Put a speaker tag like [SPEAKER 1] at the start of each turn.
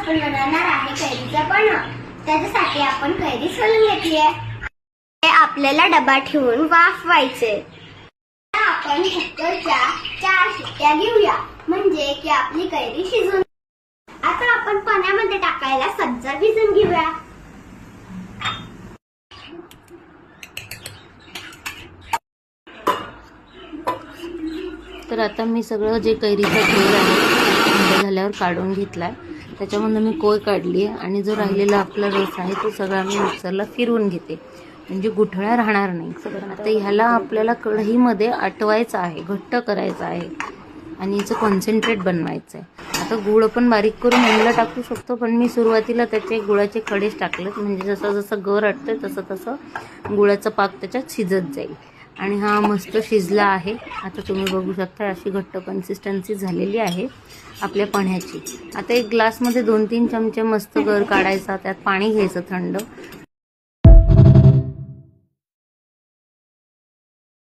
[SPEAKER 1] आपण बनवणार आहे कैरीचा पण त्याच्यासाठी आपण कैरी सोलून घेतली आहे। आपल्याला डबा ठेवून वाफवायचे। आपण कुकरच्या 4 शिट्ट्या घेऊया म्हणजे की आपली कैरी शिजून। आता आपण पाण्यामध्ये टाकायला सब्जा भिजून घेऊया।
[SPEAKER 2] तर आता मी सगळं जे कैरीचा तेल आहे थंड झाल्यावर काढून घेतलाय। त्याच्यामध्ये मी कोय काढली आहे आणि जो राहिलेला आपला रस आहे तो सगळा मी मिक्सरला फिरवून घेते म्हणजे गुठळ्या राहणार नाही। आता ह्याला आपल्याला कढईमध्ये आटवायचं आहे, घट्ट करायचं आहे आणि याचं कॉन्सन्ट्रेट बनवायचं आहे। आता गुळ पण बारीक करून ह्याला टाकू शकतो, पण मी सुरुवातीला त्याचे गुळाचे खडेच टाकलेत म्हणजे जसं जसं गर अटतंय तसं तसं गुळाचा पाक त्याच्यात शिजत जाईल। आणि हा मस्त शिजला आहे। आता तुम्ही बघू शकता अशी घट्ट कन्सिस्टन्सी झालेली आहे आपल्या पण्याची। आता एक ग्लासमध्ये 2-3 चमचे मस्त गर काढायचा, त्यात पाणी घ्यायचं थंड